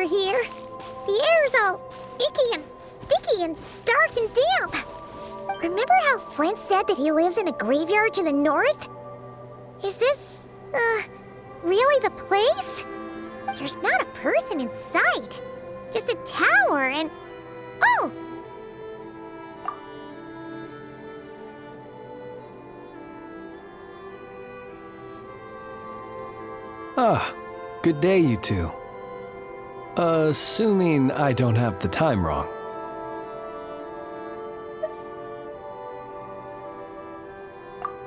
over here. The air's all icky and sticky and dark and damp. Remember how Flint said that he lives in a graveyard to the north? Is this, really the place? There's not a person in sight. Just a tower and... Oh! Ah, good day, you two. Assuming I don't have the time wrong.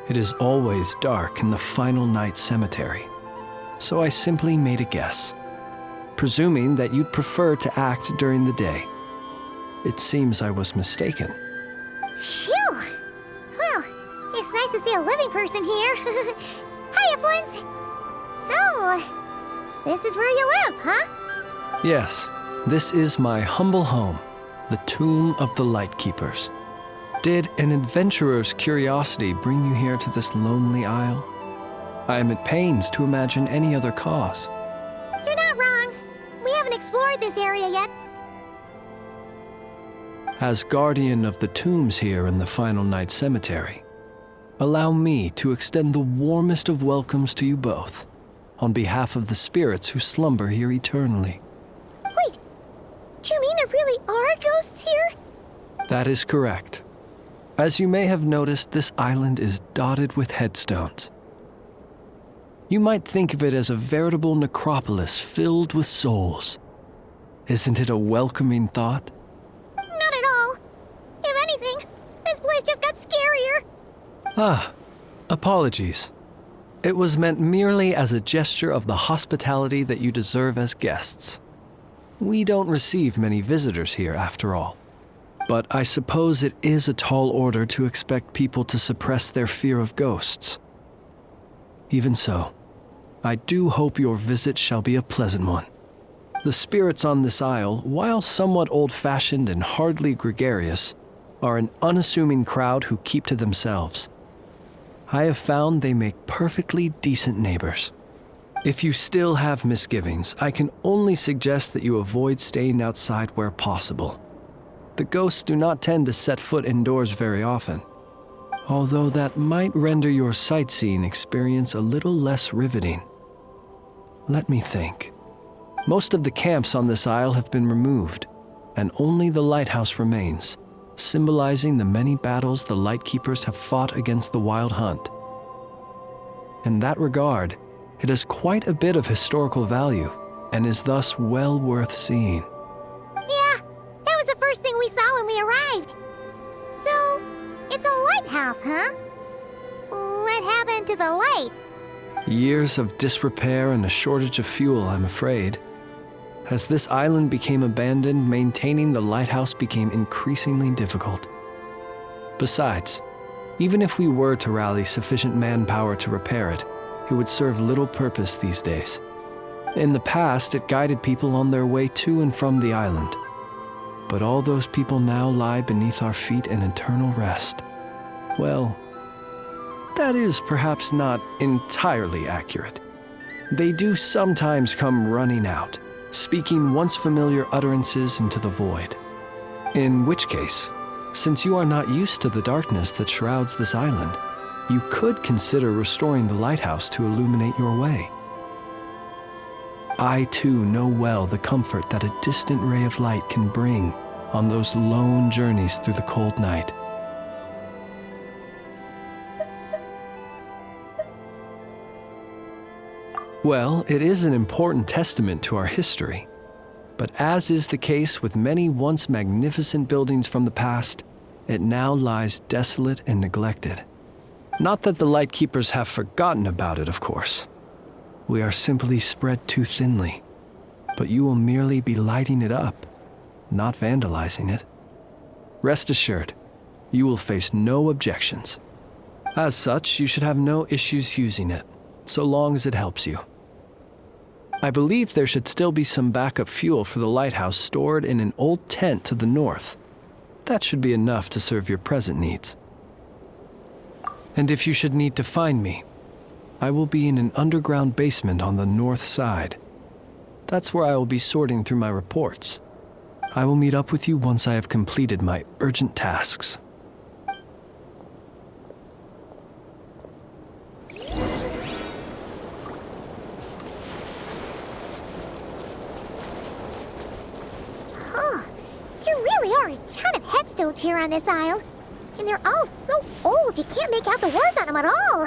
It is always dark in the final night cemetery, so I simply made a guess, presuming that you'd prefer to act during the day. It seems I was mistaken. Phew! Well, it's nice to see a living person here. Hiya, Flints! So, this is where you live, huh? Yes, this is my humble home, the Tomb of the Lightkeepers. Did an adventurer's curiosity bring you here to this lonely isle? I am at pains to imagine any other cause. You're not wrong. We haven't explored this area yet. As guardian of the tombs here in the Final Night Cemetery, allow me to extend the warmest of welcomes to you both, on behalf of the spirits who slumber here eternally. Wait, do you mean there really are ghosts here? That is correct. As you may have noticed, this island is dotted with headstones. You might think of it as a veritable necropolis filled with souls. Isn't it a welcoming thought? Not at all. If anything, this place just got scarier. Ah, apologies. It was meant merely as a gesture of the hospitality that you deserve as guests. We don't receive many visitors here, after all. But I suppose it is a tall order to expect people to suppress their fear of ghosts. Even so, I do hope your visit shall be a pleasant one. The spirits on this isle, while somewhat old-fashioned and hardly gregarious, are an unassuming crowd who keep to themselves. I have found they make perfectly decent neighbors. If you still have misgivings, I can only suggest that you avoid staying outside where possible. The ghosts do not tend to set foot indoors very often, although that might render your sightseeing experience a little less riveting. Let me think. Most of the camps on this isle have been removed, and only the lighthouse remains, symbolizing the many battles the Lightkeepers have fought against the Wild Hunt. In that regard, it has quite a bit of historical value, and is thus well worth seeing. Yeah, that was the first thing we saw when we arrived. So, it's a lighthouse, huh? What happened to the light? Years of disrepair and a shortage of fuel, I'm afraid. As this island became abandoned, maintaining the lighthouse became increasingly difficult. Besides, even if we were to rally sufficient manpower to repair it, it would serve little purpose these days. In the past, it guided people on their way to and from the island. But all those people now lie beneath our feet in eternal rest. Well, that is perhaps not entirely accurate. They do sometimes come running out, speaking once familiar utterances into the void. In which case, since you are not used to the darkness that shrouds this island, you could consider restoring the lighthouse to illuminate your way. I too know well the comfort that a distant ray of light can bring on those lone journeys through the cold night. Well, it is an important testament to our history, but as is the case with many once magnificent buildings from the past, it now lies desolate and neglected. Not that the Lightkeepers have forgotten about it, of course. We are simply spread too thinly, but you will merely be lighting it up, not vandalizing it. Rest assured, you will face no objections. As such, you should have no issues using it, so long as it helps you. I believe there should still be some backup fuel for the lighthouse stored in an old tent to the north. That should be enough to serve your present needs. And if you should need to find me, I will be in an underground basement on the north side. That's where I will be sorting through my reports. I will meet up with you once I have completed my urgent tasks. There really are a ton of headstones here on this isle. And they're all so old you can't make out the words on them at all.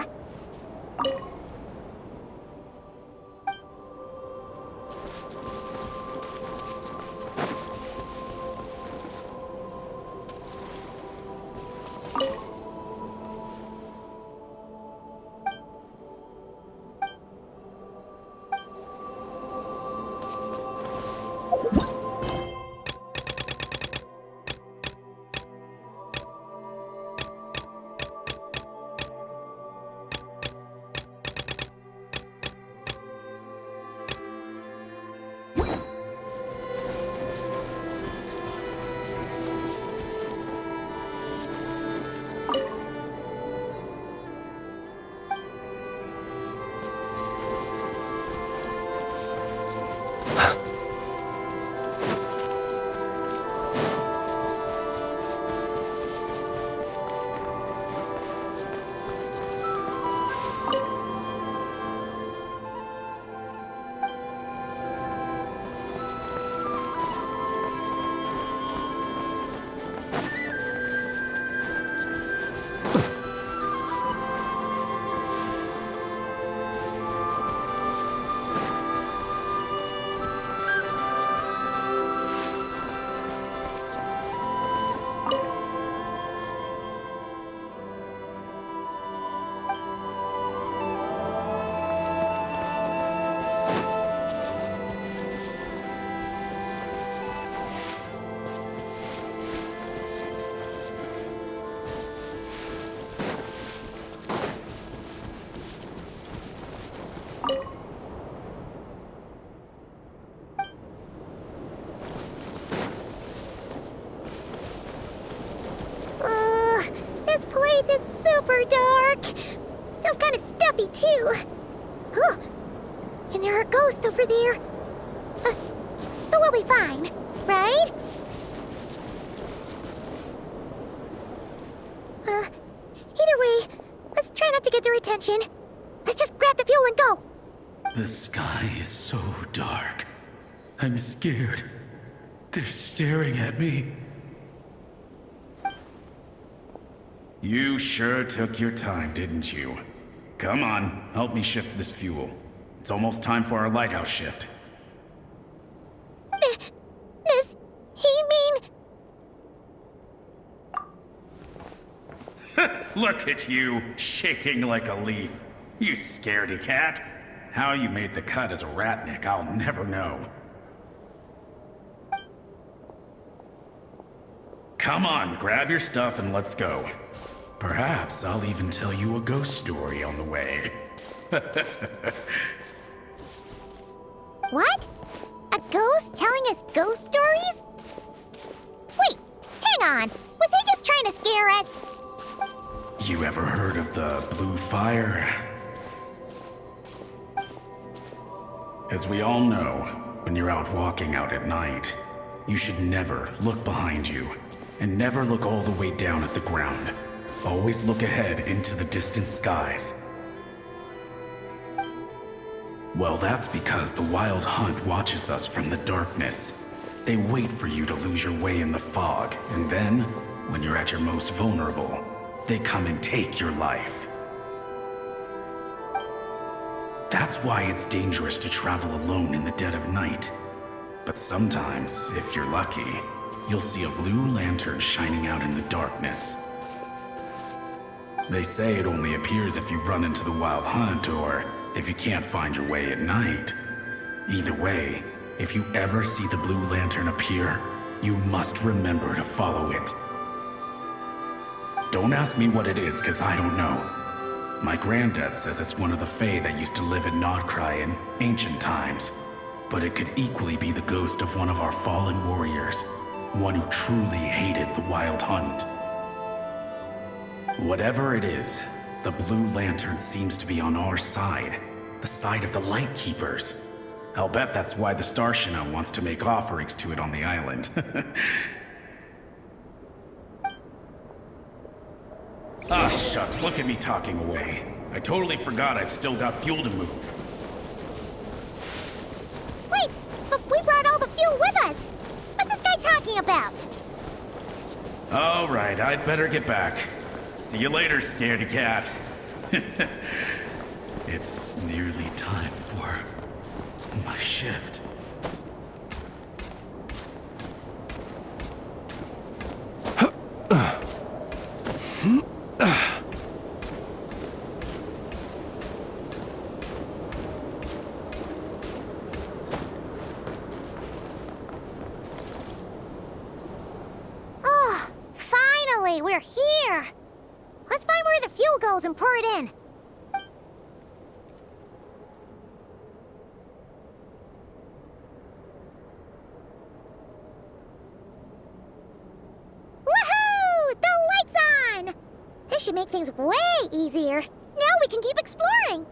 This place is super dark. Feels kind of stuffy too. Huh. And there are ghosts over there. But we'll be fine, right? Either way, let's try not to get their attention. Let's just grab the fuel and go. The sky is so dark. I'm scared. They're staring at me. You sure took your time, didn't you? Come on, help me shift this fuel. It's almost time for our lighthouse shift. Does he mean... Look at you, shaking like a leaf. You scaredy cat. How you made the cut as a ratnik, I'll never know. Come on, grab your stuff and let's go. Perhaps I'll even tell you a ghost story on the way. What? A ghost telling us ghost stories? Wait, hang on. Was he just trying to scare us? You ever heard of the blue fire? As we all know, when you're out walking out at night, you should never look behind you, and never look all the way down at the ground. Always look ahead into the distant skies. Well, that's because the Wild Hunt watches us from the darkness. They wait for you to lose your way in the fog, and then, when you're at your most vulnerable, they come and take your life. That's why it's dangerous to travel alone in the dead of night. But sometimes, if you're lucky, you'll see a blue lantern shining out in the darkness. They say it only appears if you run into the Wild Hunt or if you can't find your way at night. Either way, if you ever see the blue lantern appear, you must remember to follow it. Don't ask me what it is, 'cause I don't know. My granddad says it's one of the Fae that used to live in Nodcry in ancient times, but it could equally be the ghost of one of our fallen warriors, one who truly hated the Wild Hunt. Whatever it is, the blue lantern seems to be on our side, the side of the Light Keepers. I'll bet that's why the Starshina wants to make offerings to it on the island. Ah, shucks, look at me talking away. I totally forgot I've still got fuel to move. Wait, but we brought all the fuel with us. What's this guy talking about? All right, I'd better get back. See you later, scaredy cat. It's nearly time for my shift. Oh, finally, we're here. Let's find where the fuel goes and pour it in. Woohoo! The light's on! This should make things way easier. Now we can keep exploring.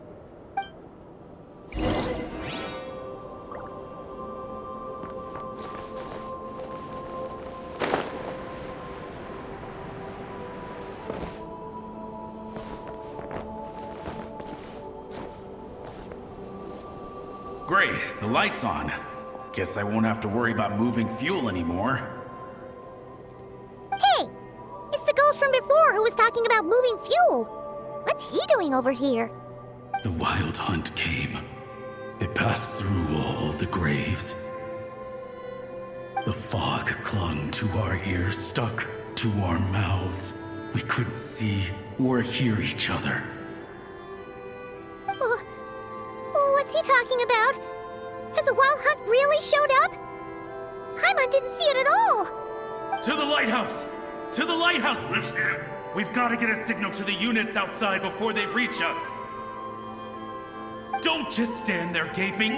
Great, the light's on. Guess I won't have to worry about moving fuel anymore. Hey! It's the ghost from before who was talking about moving fuel. What's he doing over here? The wild hunt came. It passed through all the graves. The fog clung to our ears, stuck to our mouths. We couldn't see or hear each other. What's he talking about? Has the wild hunt really showed up? Paimon didn't see it at all. To the lighthouse! To the lighthouse! We've got to get a signal to the units outside before they reach us. Don't just stand there gaping.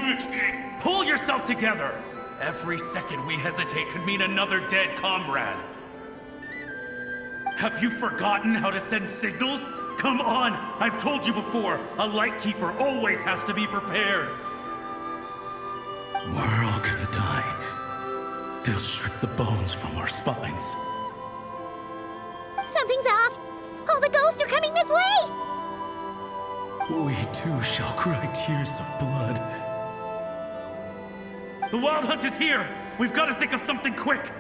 Pull yourself together. Every second we hesitate could mean another dead comrade. Have you forgotten how to send signals? Come on! I've told you before, a lightkeeper always has to be prepared. We're all gonna die. They'll strip the bones from our spines. Something's off. All the ghosts are coming this way. We too shall cry tears of blood. The wild hunt is here! We've got to think of something quick!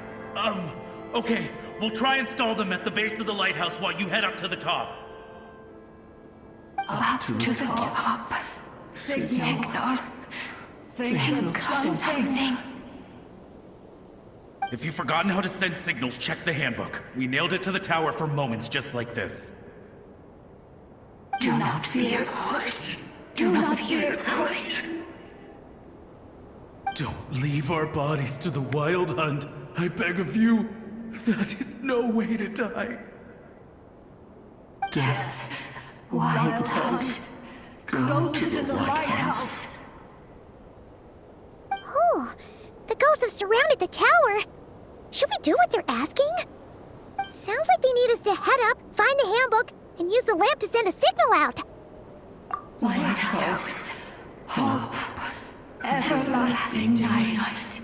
Okay, we'll try and stall them at the base of the lighthouse while you head up to the top. Up to the top. Signal. Think of something. If you've forgotten how to send signals, check the handbook. We nailed it to the tower for moments just like this. Do not fear. Do not fear. Don't leave our bodies to the wild hunt. I beg of you. That is no way to die. Death. Wild hunt. Go to the lighthouse. Oh, the ghosts have surrounded the tower. Should we do what they're asking? Sounds like they need us to head up, find the handbook, and use the lamp to send a signal out. Lighthouse. Hope. Everlasting night.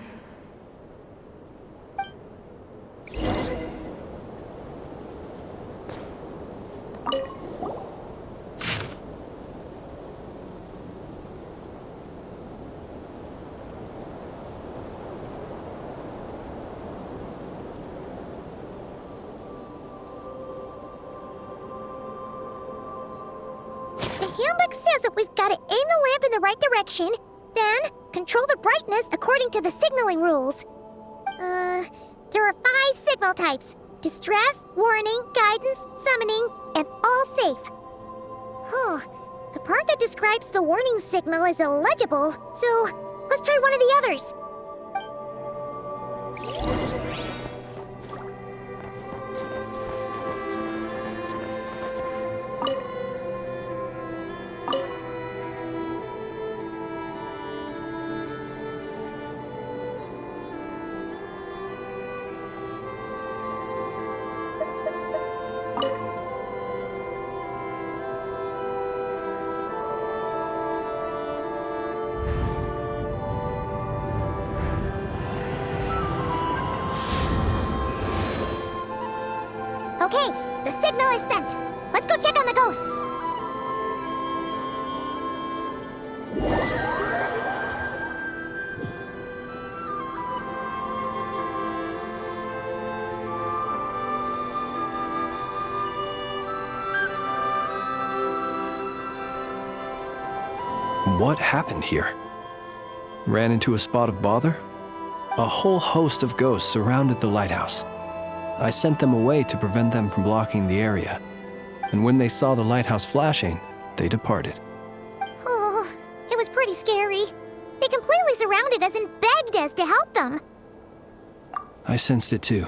The handbook says that we've got to aim the lamp in the right direction, then control the brightness according to the signaling rules. There are 5 signal types: distress, warning, guidance, summoning, and all safe. The part that describes the warning signal is illegible, so let's try one of the others. Okay, the signal is sent. Let's go check on the ghosts. What happened here? Ran into a spot of bother? A whole host of ghosts surrounded the lighthouse. I sent them away to prevent them from blocking the area, and when they saw the lighthouse flashing, they departed. Oh, it was pretty scary. They completely surrounded us and begged us to help them. I sensed it too.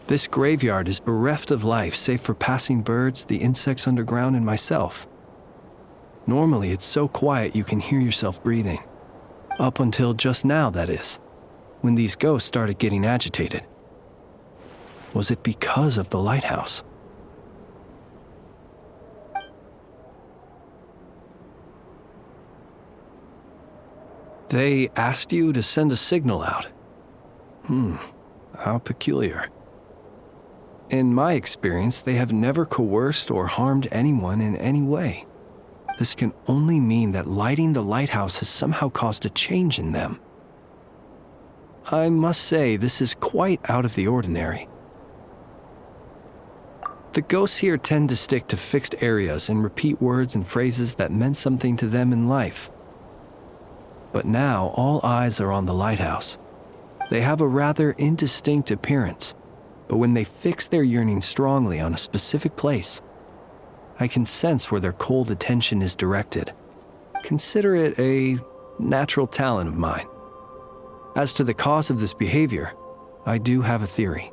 This graveyard is bereft of life save for passing birds, the insects underground, and myself. Normally, it's so quiet you can hear yourself breathing. Up until just now, that is, when these ghosts started getting agitated. Was it because of the lighthouse? They asked you to send a signal out. How peculiar. In my experience, they have never coerced or harmed anyone in any way. This can only mean that lighting the lighthouse has somehow caused a change in them. I must say, this is quite out of the ordinary. The ghosts here tend to stick to fixed areas and repeat words and phrases that meant something to them in life. But now, all eyes are on the lighthouse. They have a rather indistinct appearance, but when they fix their yearning strongly on a specific place, I can sense where their cold attention is directed. Consider it a natural talent of mine. As to the cause of this behavior, I do have a theory.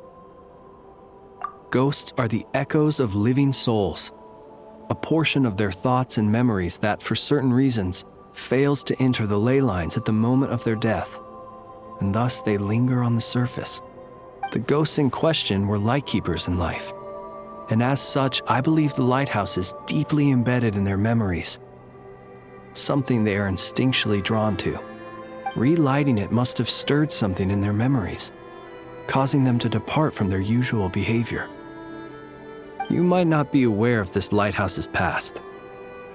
Ghosts are the echoes of living souls, a portion of their thoughts and memories that, for certain reasons, fails to enter the ley lines at the moment of their death, and thus they linger on the surface. The ghosts in question were lightkeepers in life, and as such, I believe the lighthouse is deeply embedded in their memories, something they are instinctually drawn to. Relighting it must have stirred something in their memories, causing them to depart from their usual behavior. You might not be aware of this lighthouse's past,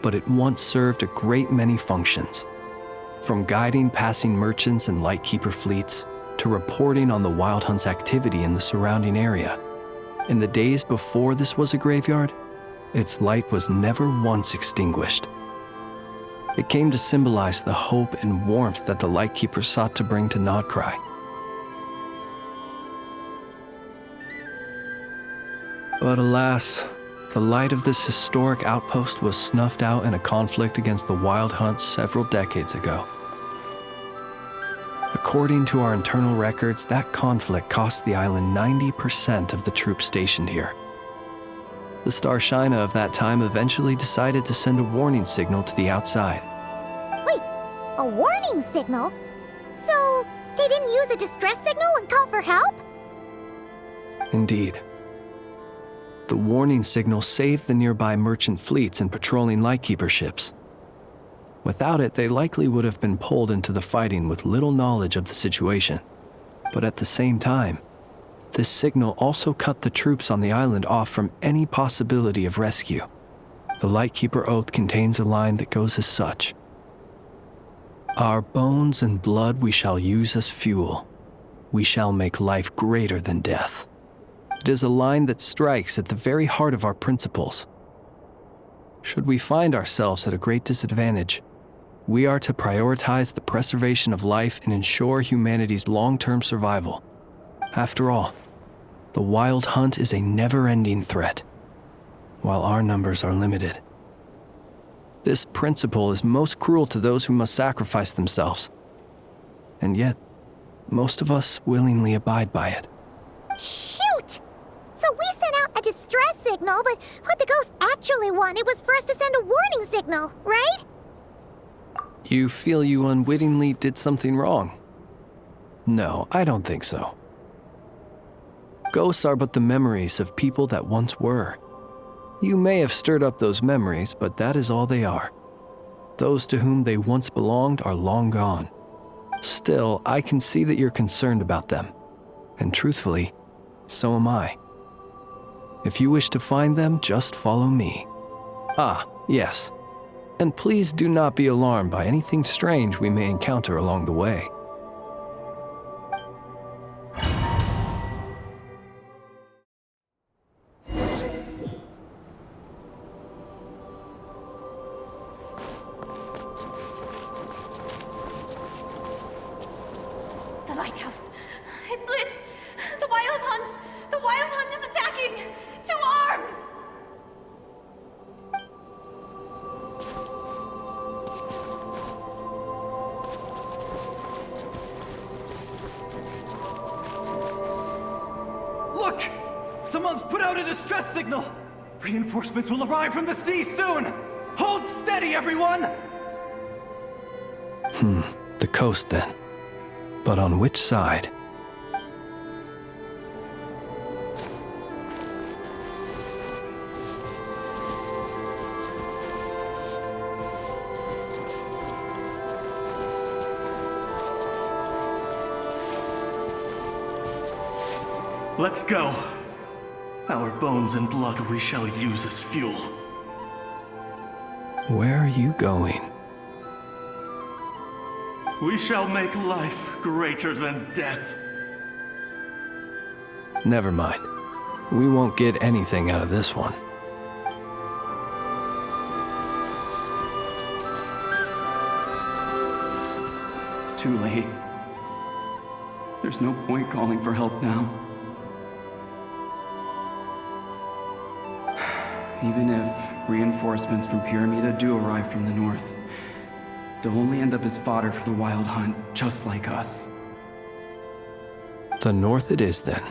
but it once served a great many functions, from guiding passing merchants and lightkeeper fleets to reporting on the Wild Hunt's activity in the surrounding area. In the days before this was a graveyard, its light was never once extinguished. It came to symbolize the hope and warmth that the lightkeeper sought to bring to Nodcry. But alas, the light of this historic outpost was snuffed out in a conflict against the Wild Hunt several decades ago. According to our internal records, that conflict cost the island 90% of the troops stationed here. The Starshina of that time eventually decided to send a warning signal to the outside. Wait, a warning signal? So, they didn't use a distress signal and call for help? Indeed. The warning signal saved the nearby merchant fleets and patrolling lightkeeper ships. Without it, they likely would have been pulled into the fighting with little knowledge of the situation. But at the same time, this signal also cut the troops on the island off from any possibility of rescue. The Lightkeeper Oath contains a line that goes as such: "Our bones and blood we shall use as fuel. We shall make life greater than death." It is a line that strikes at the very heart of our principles. Should we find ourselves at a great disadvantage, we are to prioritize the preservation of life and ensure humanity's long-term survival. After all, the Wild Hunt is a never-ending threat, while our numbers are limited. This principle is most cruel to those who must sacrifice themselves, and yet, most of us willingly abide by it. Shoot! So we sent out a distress signal, but what the ghost actually wanted was for us to send a warning signal, right? You feel you unwittingly did something wrong? No, I don't think so. Ghosts are but the memories of people that once were. You may have stirred up those memories, but that is all they are. Those to whom they once belonged are long gone. Still, I can see that you're concerned about them. And truthfully, so am I. If you wish to find them, just follow me. Ah, yes. And please do not be alarmed by anything strange we may encounter along the way. The lighthouse. It's lit! The Wild Hunt! The Wild Hunt is attacking! To arms! Look! Someone's put out a distress signal! Reinforcements will arrive from the sea soon! Hold steady, everyone! The coast then. But on which side? Let's go. Our bones and blood we shall use as fuel. Where are you going? We shall make life greater than death. Never mind. We won't get anything out of this one. It's too late. There's no point calling for help now. Even if reinforcements from Pyramida do arrive from the north, they'll only end up as fodder for the Wild Hunt, just like us. The north it is then.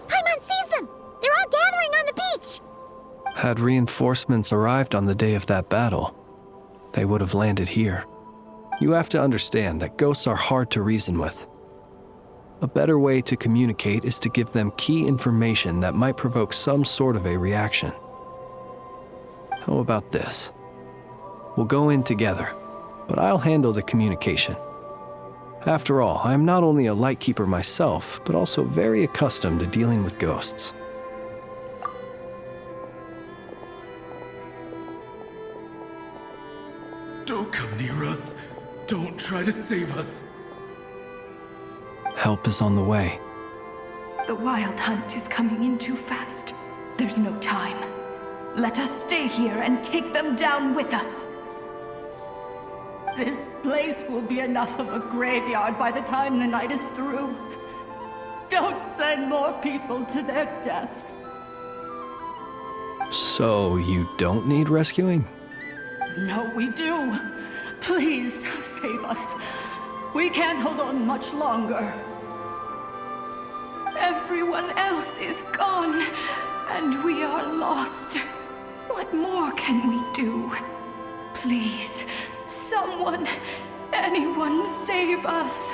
Paimon sees them! They're all gathering on the beach! Had reinforcements arrived on the day of that battle, they would have landed here. You have to understand that ghosts are hard to reason with. A better way to communicate is to give them key information that might provoke some sort of a reaction. How about this? We'll go in together, but I'll handle the communication. After all, I am not only a lightkeeper myself, but also very accustomed to dealing with ghosts. Don't come near us. Don't try to save us. Help is on the way. The Wild Hunt is coming in too fast. There's no time. Let us stay here and take them down with us. This place will be enough of a graveyard by the time the night is through. Don't send more people to their deaths. So you don't need rescuing? No, we do. Please, save us. We can't hold on much longer. Everyone else is gone, and we are lost. What more can we do? Please, someone, anyone, save us.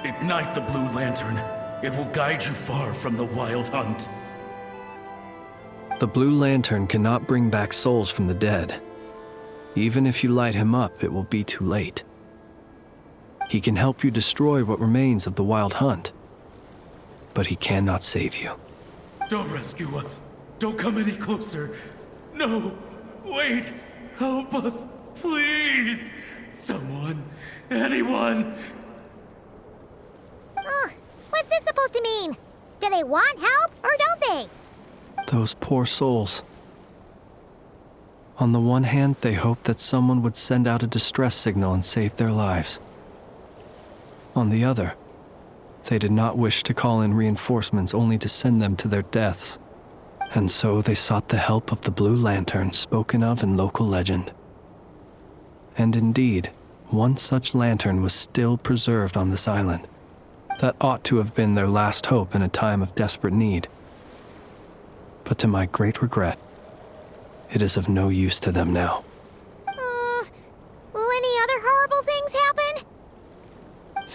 Ignite the blue lantern. It will guide you far from the Wild Hunt. The blue lantern cannot bring back souls from the dead. Even if you light him up, it will be too late. He can help you destroy what remains of the Wild Hunt, but he cannot save you. Don't rescue us. Don't come any closer. No, wait. Help us, please. Someone, anyone. What's this supposed to mean? Do they want help or don't they? Those poor souls. On the one hand, they hoped that someone would send out a distress signal and save their lives. On the other, they did not wish to call in reinforcements only to send them to their deaths. And so they sought the help of the Blue Lantern spoken of in local legend. And indeed, one such lantern was still preserved on this island. That ought to have been their last hope in a time of desperate need. But to my great regret, it is of no use to them now. Will any other horrible things happen?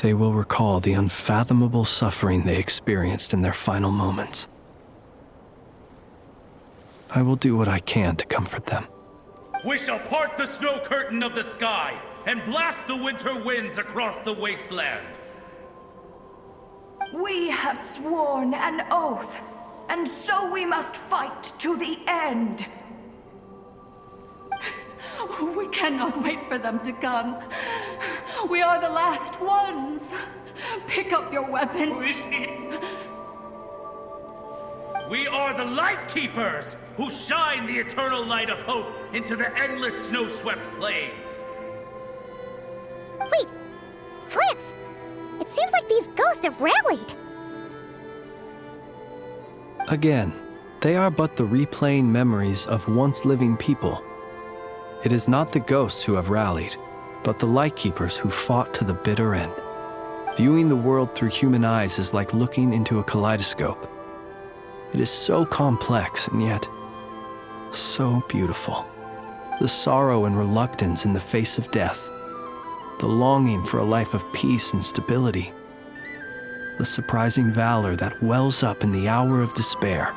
They will recall the unfathomable suffering they experienced in their final moments. I will do what I can to comfort them. We shall part the snow curtain of the sky and blast the winter winds across the wasteland. We have sworn an oath, and so we must fight to the end. We cannot wait for them to come. We are the last ones. Pick up your weapon. We are the Light Keepers, who shine the eternal light of hope into the endless snow-swept plains. Wait, Flance! It seems like these ghosts have rallied. Again, they are but the replaying memories of once living people. It is not the ghosts who have rallied, but the Lightkeepers who fought to the bitter end. Viewing the world through human eyes is like looking into a kaleidoscope. It is so complex and yet so beautiful. The sorrow and reluctance in the face of death, the longing for a life of peace and stability, the surprising valor that wells up in the hour of despair.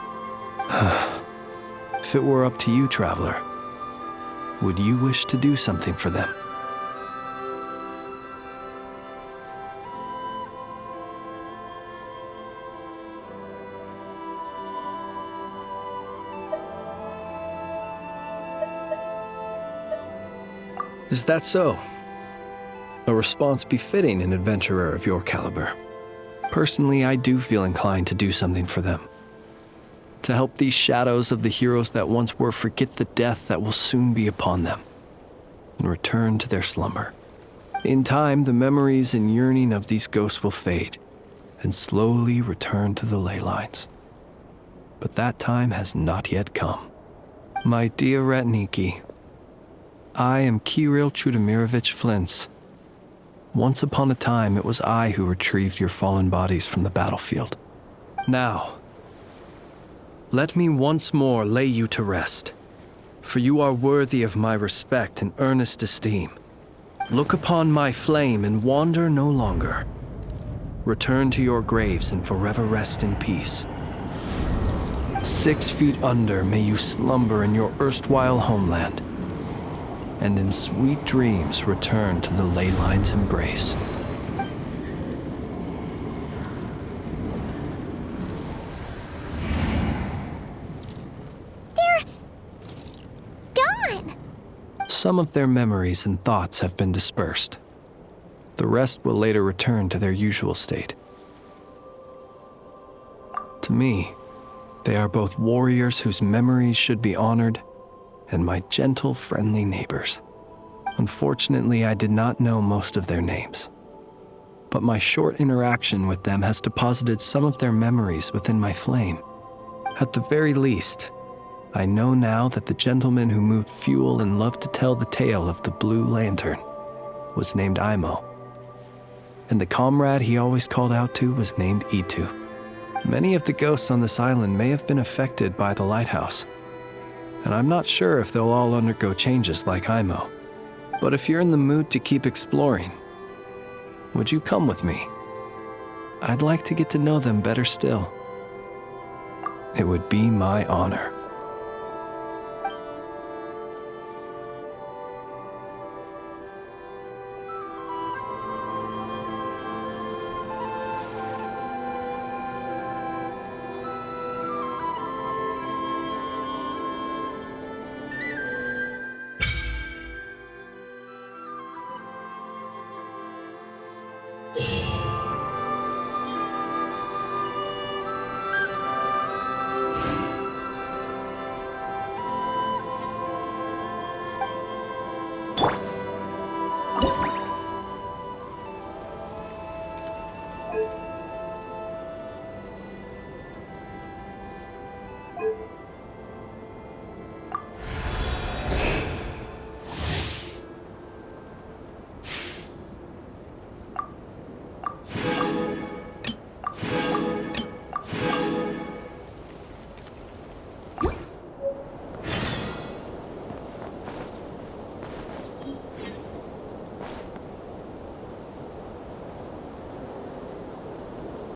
If it were up to you, traveler, would you wish to do something for them? Is that so? A response befitting an adventurer of your caliber. Personally, I do feel inclined to do something for them. To help these shadows of the heroes that once were forget the death that will soon be upon them, and return to their slumber. In time, the memories and yearning of these ghosts will fade, and slowly return to the ley lines. But that time has not yet come. My dear Ratniki, I am Kirill Chudamirovich Flintz. Once upon a time, it was I who retrieved your fallen bodies from the battlefield. Now, let me once more lay you to rest, for you are worthy of my respect and earnest esteem. Look upon my flame and wander no longer. Return to your graves and forever rest in peace. 6 feet under may you slumber in your erstwhile homeland, and in sweet dreams return to the ley line's embrace. They're gone. Some of their memories and thoughts have been dispersed. The rest will later return to their usual state. To me, they are both warriors whose memories should be honored and my gentle, friendly neighbors. Unfortunately, I did not know most of their names, but my short interaction with them has deposited some of their memories within my flame. At the very least, I know now that the gentleman who moved fuel and loved to tell the tale of the Blue Lantern was named Imo, and the comrade he always called out to was named Itu. Many of the ghosts on this island may have been affected by the lighthouse, and I'm not sure if they'll all undergo changes like Imo. But if you're in the mood to keep exploring, would you come with me? I'd like to get to know them better still. It would be my honor. You